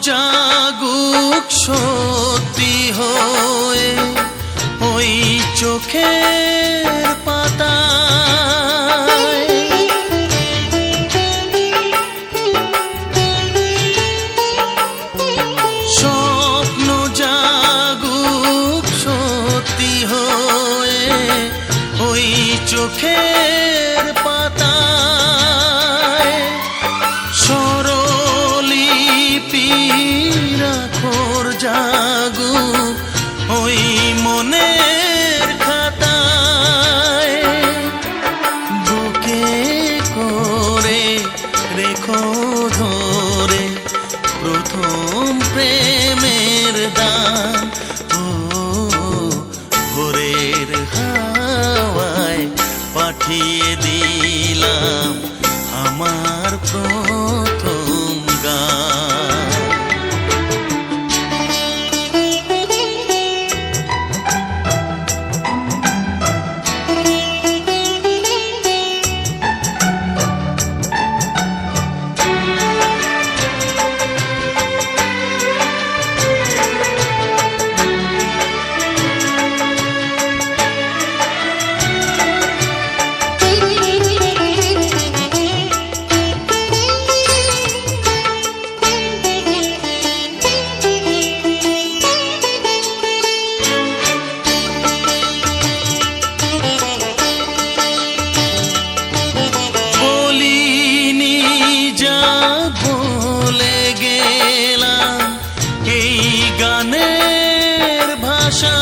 জাগুক সত্যি হয়ে ওই চোখের পাতায়, স্বপ্ন জাগুক সত্যি হয়ে ওই চোখের পাতায়, রাখোর জাগুক ওই মনের খাতায়, বুকে করে রেখো ধরে প্রথম প্রেমের দান। ও ভোরের হাওয়ায় পাঠিয়ে দিলাম আমার প্রথম গান। ভুলে গেলাম এই গানের ভাষা,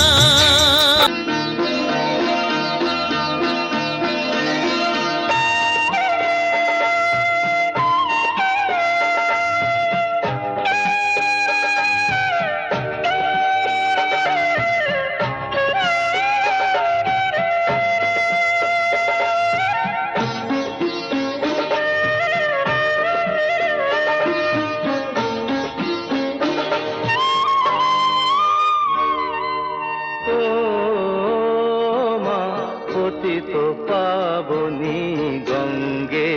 পতিত পাবনী গঙ্গে,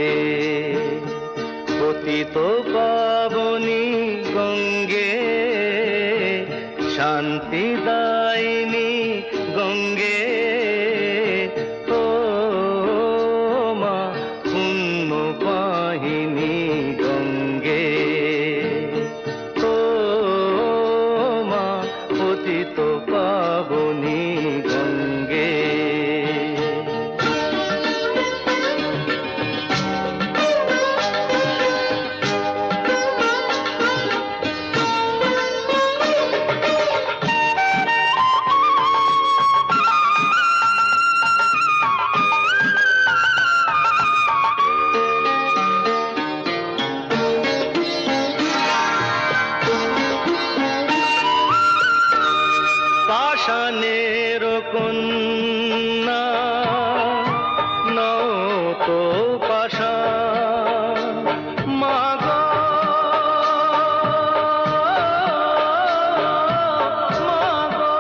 পতিত পাবনী গঙ্গে, শান্তি দায়িনী গঙ্গে, ও মা পুণ্য বাহিনী গঙ্গে, ও মা পতিত পাবনী গঙ্গে। পাষাণের কন্যা নও তো পাষাণ, মা গো মা গো,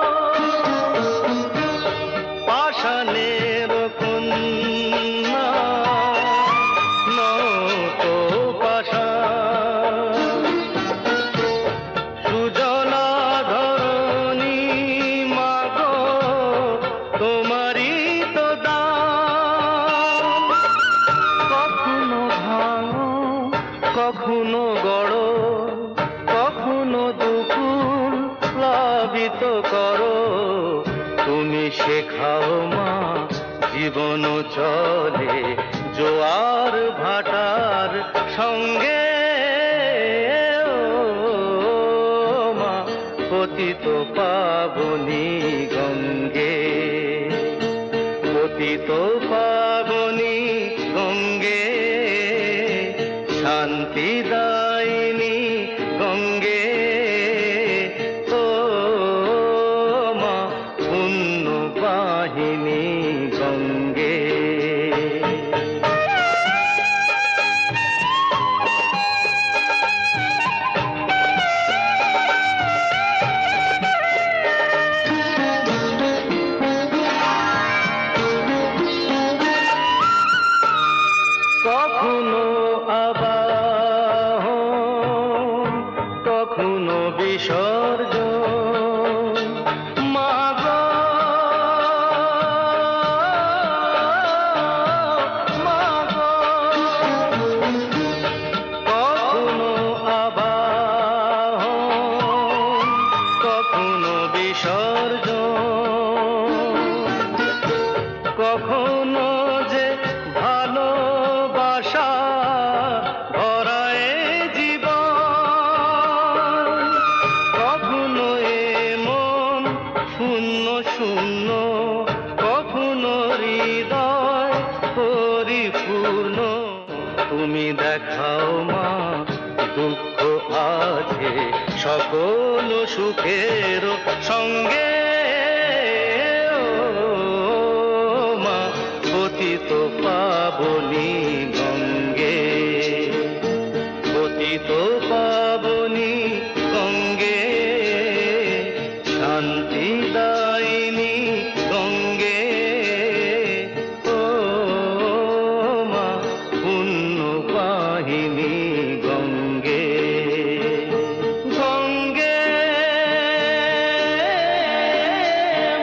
পাষাণের কন্যা নও তো পাষাণ, সুজলা ধরণী তোমারই তো দান, কখনো ভাঙো কখনো গড়ো, কখনো দুকুল প্লাবিত করো, তুমি শেখাও মা জীবন চলে জোয়ার ভাটার সঙ্গে, ও মা পতিত পাবনী গঙ্গে, পতিত পাবনী গঙ্গে, শান্তি দায়িনী গঙ্গে, ও মা পুণ্য বাহিনী গঙ্গে। দুঃখ আছে সকল সুখের সঙ্গে। ও মা পতিত পাবনী গঙ্গে, পতিত পাবনী গঙ্গে, শান্তি দায়িনী গঙ্গে। ও মা পুণ্য বাহিনী গঙ্গে, গঙ্গে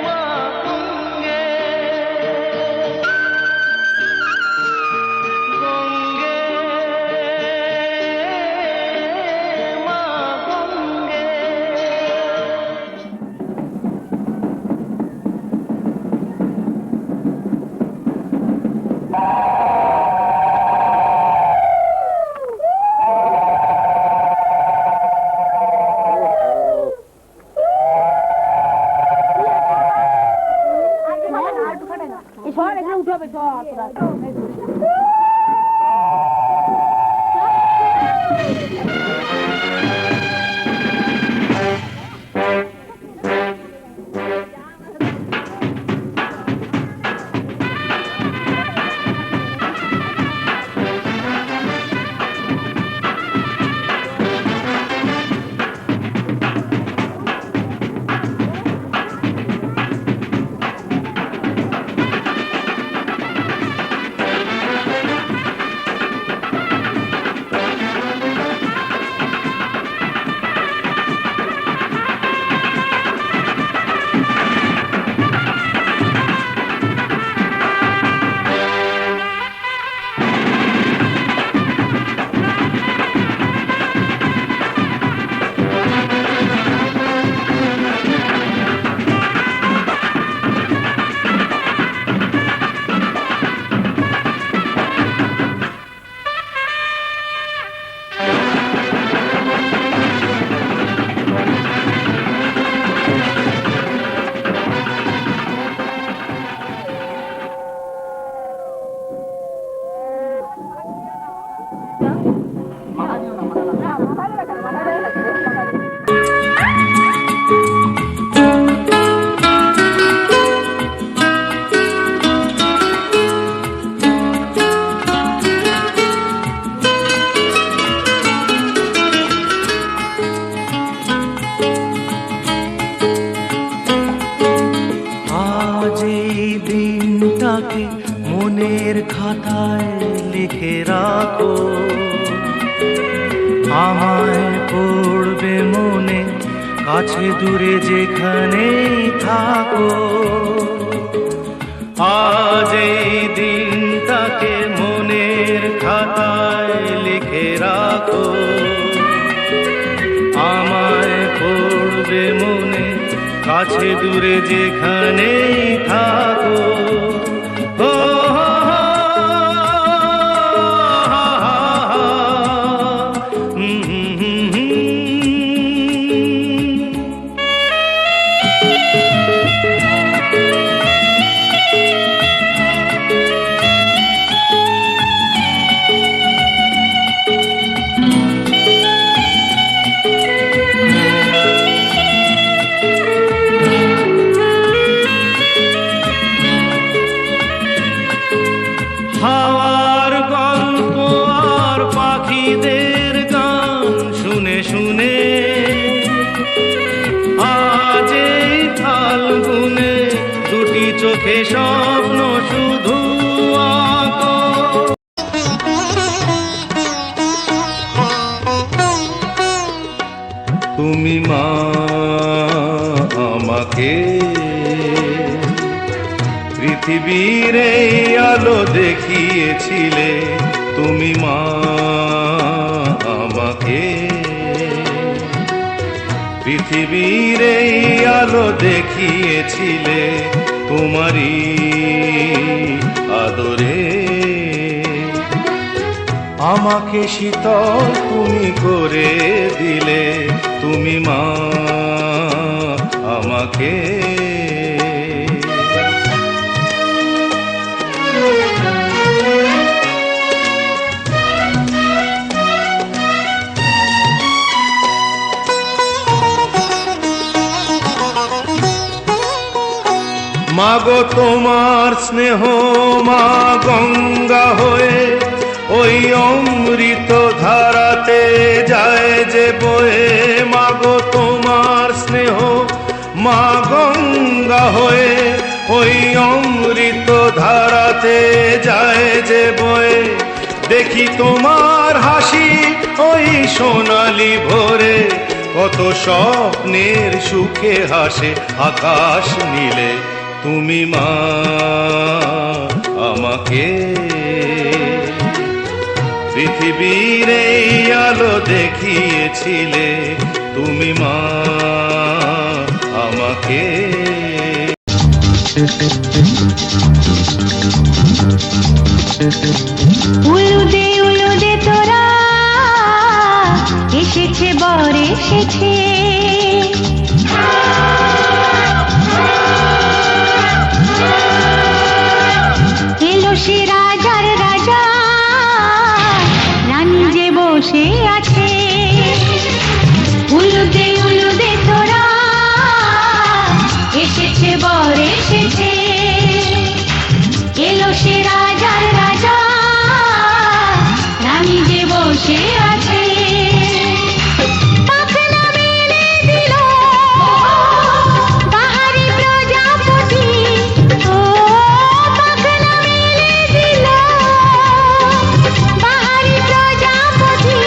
মা গঙ্গে, গঙ্গে মা গঙ্গে। আজ এই দিনটাকে মনের খাতায় লিখে রাখো, আমায় পড়বে মনে কাছে দূরে যেখানেই থাকো। আজ এই দিনটাকে মনের খাতায় লিখে রাখো, আমায় পড়বে মনে কাছে দূরে যেখানেই থাকো। ও হাওয়ার গল্প আর পাখিদের গান শুনে শুনে আজ এই ফাল্গুনে দুটি চোখে স্বপ্ন শুধু আঁকো। তুমি মা আমাকে পৃথিবীর এই আলো দেখিয়েছিলে, তুমি মা আমাকে পৃথিবীর এই আলো দেখিয়েছিলে, তোমারই আদরে আমাকে শীতল তুমি করে দিলে, তুমি মা আমাকে। মাগো তোমার স্নেহ মা গঙ্গা হয়ে ওই অমৃত ধারাতে যায় যে বয়ে। মাগো তোমার স্নেহ মা গঙ্গা হয়ে ওই অমৃত ধারাতে যায় যে বয়ে। দেখি তোমার হাসি ওই সোনালি ভোরে, কত স্বপ্নের সুখে হাসে আকাশ নীলে। তুমি মা আমাকে পৃথিবীর এই আলো দেখিয়েছিলে, তুমি মা আমাকে। উলুদে তোরা এসেছে বর এসেছে, এলো সে রাজার রাজা, রানী যে বসে আছে। উলুদে তোরা এসেছে বর এসেছে, এলো সে রাজার রাজা, রানী যে বসে আছে। পাখনা মেলে দিল বাহারি প্রজাপতি, ও পাখনা মেলে দিল বাহারি প্রজাপতি,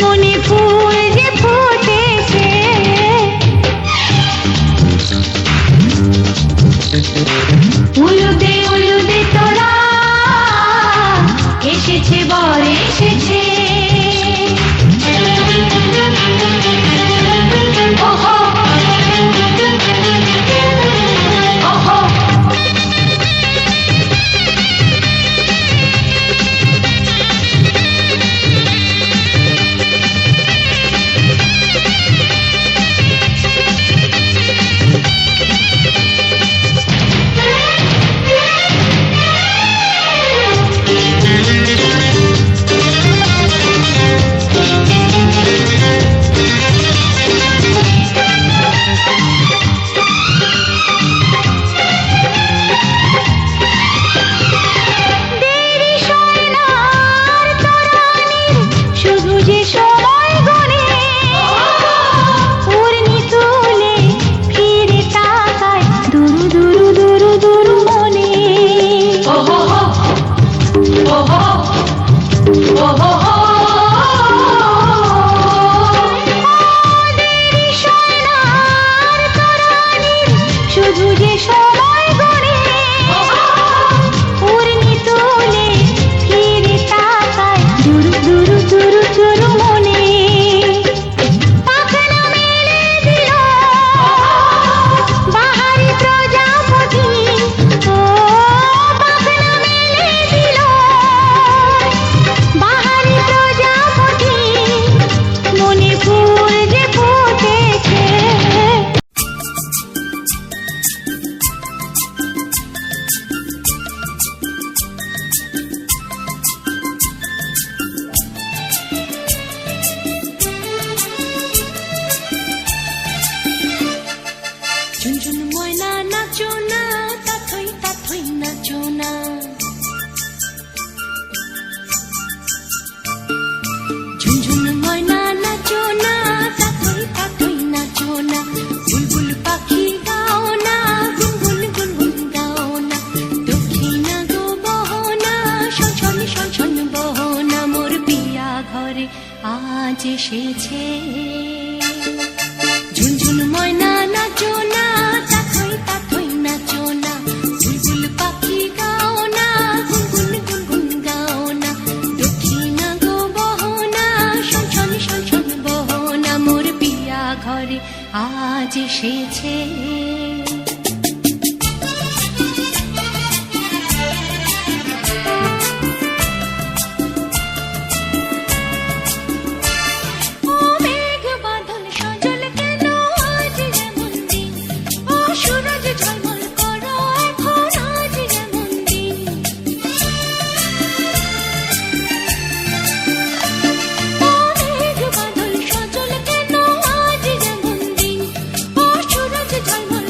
মনে ফুল যে ফুটেছে। উলুদে তোরা এসেছে বর এসেছে। ওহো ওহো আজ এসেছে। ঝুনঝুন ময়না নাচো না, তাথই তাথই নাচো না, বুলবুল পাখি গাও না, গুনগুন গুনগুন গাও না, দক্ষিণা গো বহনা, শন শন শন বহনা, মোর পিয়া ঘরে আজ এসেছে। ঝলমল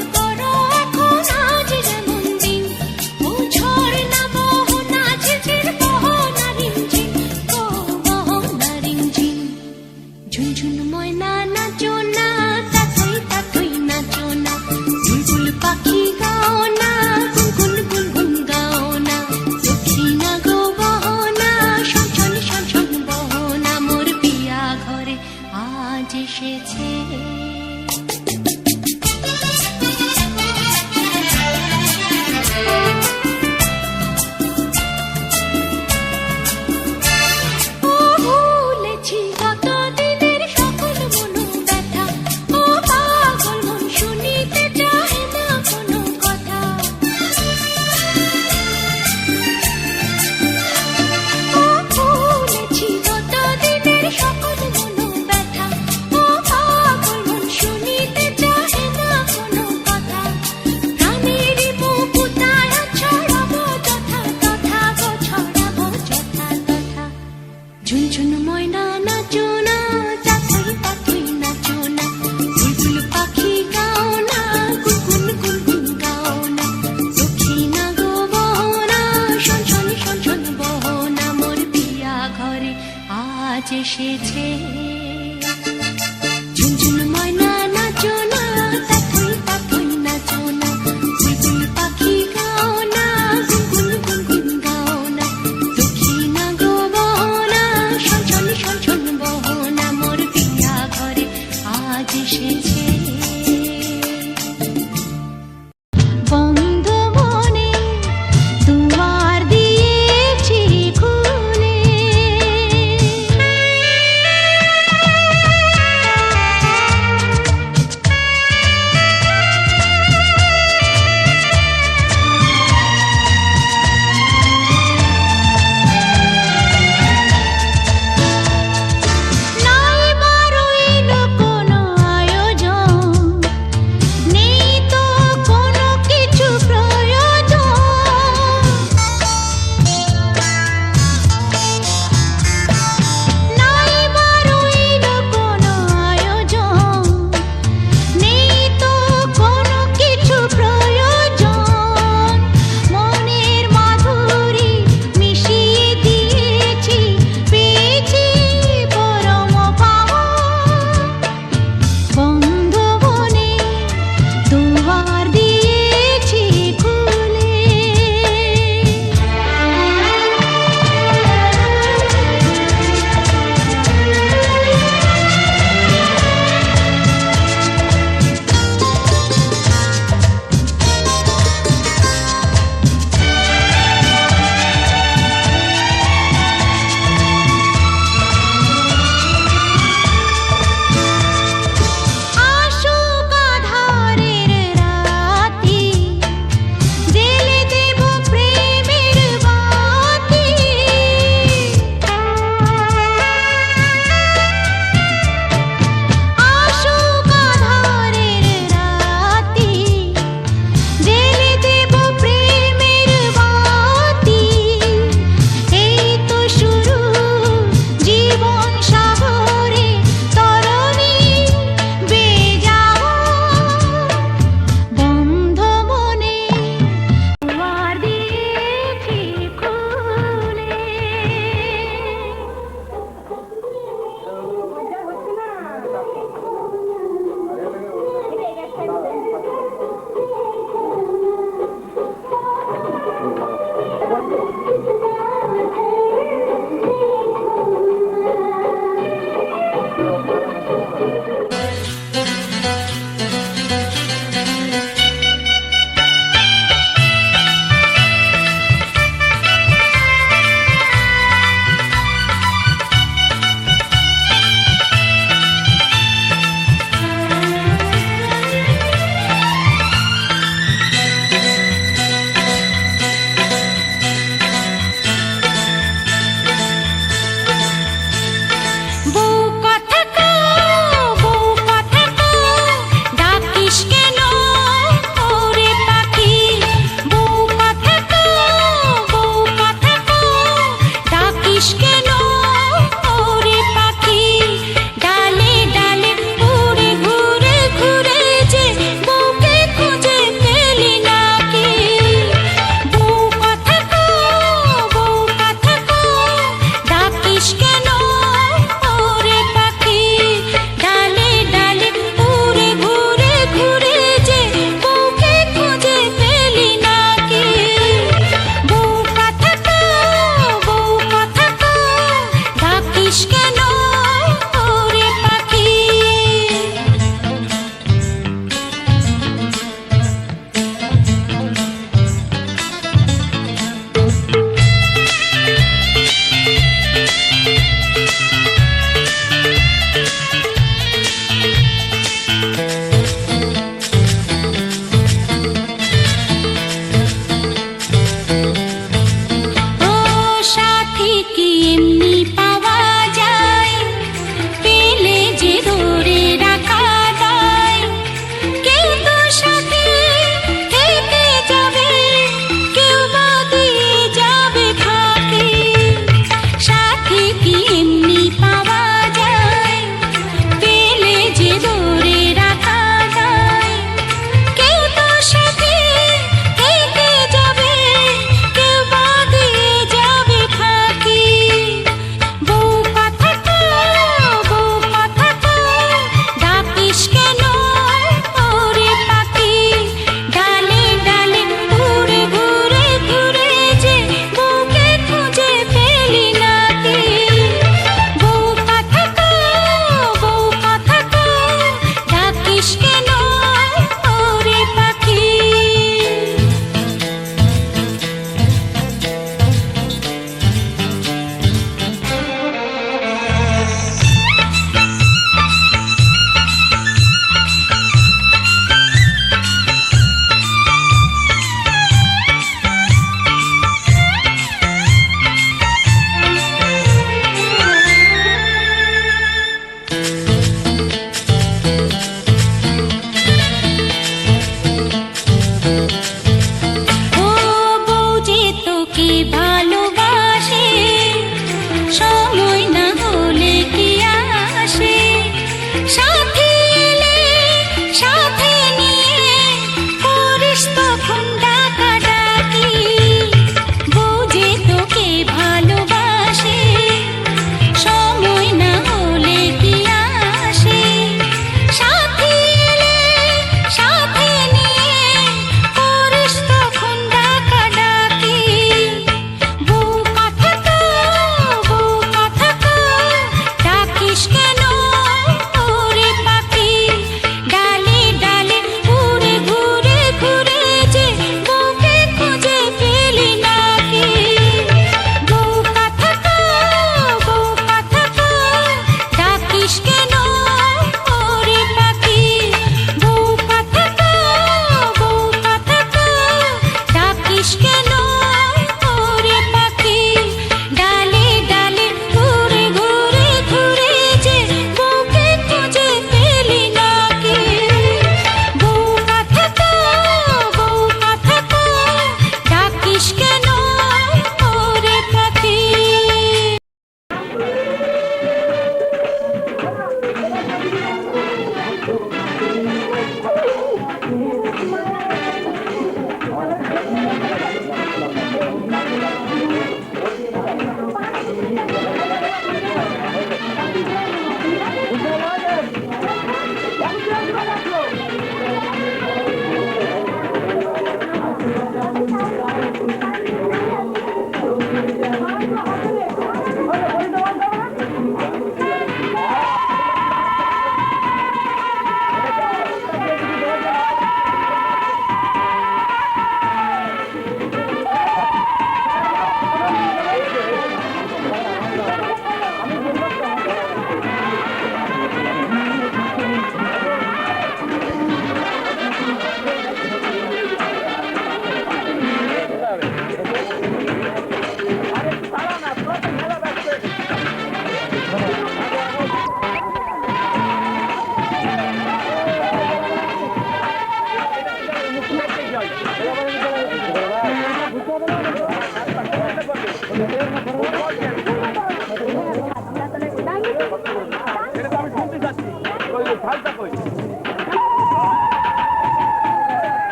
আজ এসেছে। ও ভুলেছি কত দিনের সকল মন ব্যথা, ও পাগল মন শুনিতে চায় না কোনো কথা। ও ভুলেছি কত দিনের সকল মন ব্যথা, ও পাগল মন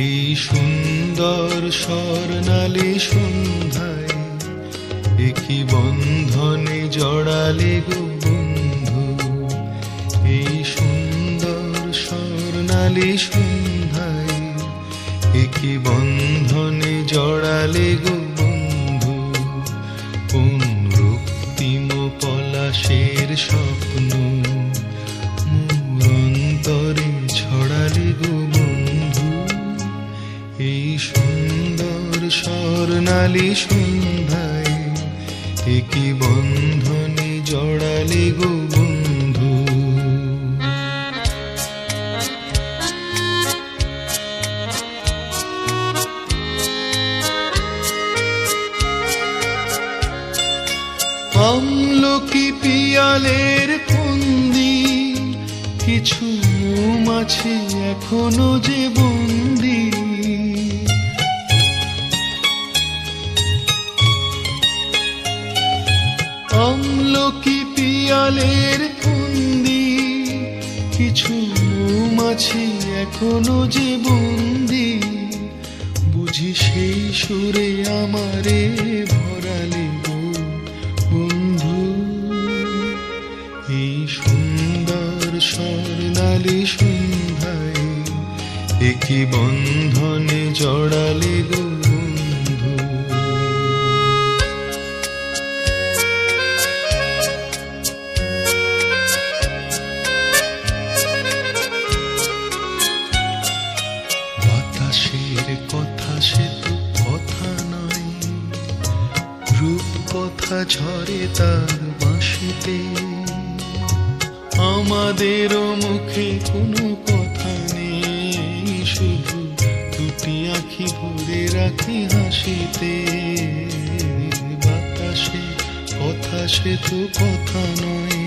এই সুন্দর স্বর্ণালী সন্ধ্যায় একই বন্ধনে জড়ালে গো বন্ধু। এই সুন্দর স্বর্ণালী সন্ধ্যায় একই বন্ধনে জড়ালে গো বন্ধু। কোন রক্তিম পলাশের স্বপ্ন মোর অন্তরে ছড়ালে গো বন্ধু। এই সুন্দর স্বর্ণালী সন্ধ্যায় একই বন্ধনে জড়ালে গো বন্ধু। আমলকি পিয়ালের ফন্দি কিছু মৌমাছি এখনো যে বন্দি। আমলকি পিয়ালের ফন্দি কিছু মৌমাছি এখনো যে বন্দি। বুঝি সেই সুরে আমারে ভরালে গো বন্ধু। এই সুন্দর স্বর্ণালী সন্ধ্যায় কি বন্ধনে জড়ালে গো বন্ধু। বাতাসের কথা সে তো কথা নয়, রূপ কথা ঝরে তার বাঁশিতে। আমাদেরও মুখে কোনো কথা নেই, শুধু দুটি আঁখি ভরে রাখি হাসিতে। বাতাসে কথা সে তো কথা নয়,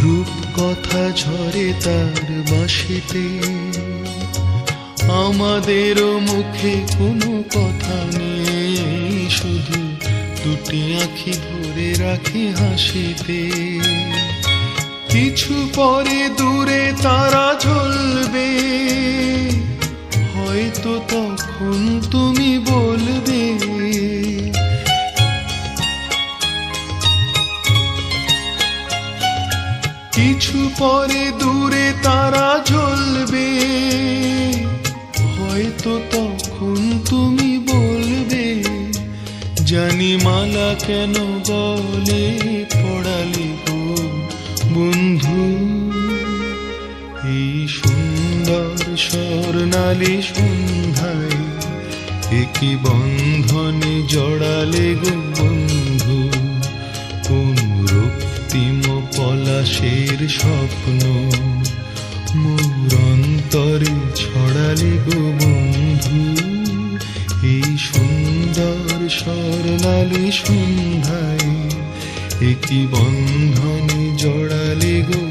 রূপ কথা ঝরে তার বাঁশিতে। আমাদেরও মুখে কোনো কথা নেই, শুধু দুটি আঁখি ভরে রাখি হাসিতে। কিছু পরে দূরে তারা জ্বলবে, হয়তো তখন তুমি বলবে কিছু পরে দূরে তারা জ্বলবে, হয়তো তখন তুমি বলবে জানি মালা কেন গলে পড়ালে গো বন্ধু। এই সুন্দর স্বর্ণালী সন্ধ্যায় একই বন্ধনে জড়ালে গো বন্ধু। কোন রক্তিম পলাশের স্বপ্ন মোর অন্তরে ছড়ালে গো বন্ধু। এই সুন্দর স্বর্ণালী সন্ধ্যায় একই বন্ধনে জড়ালে গো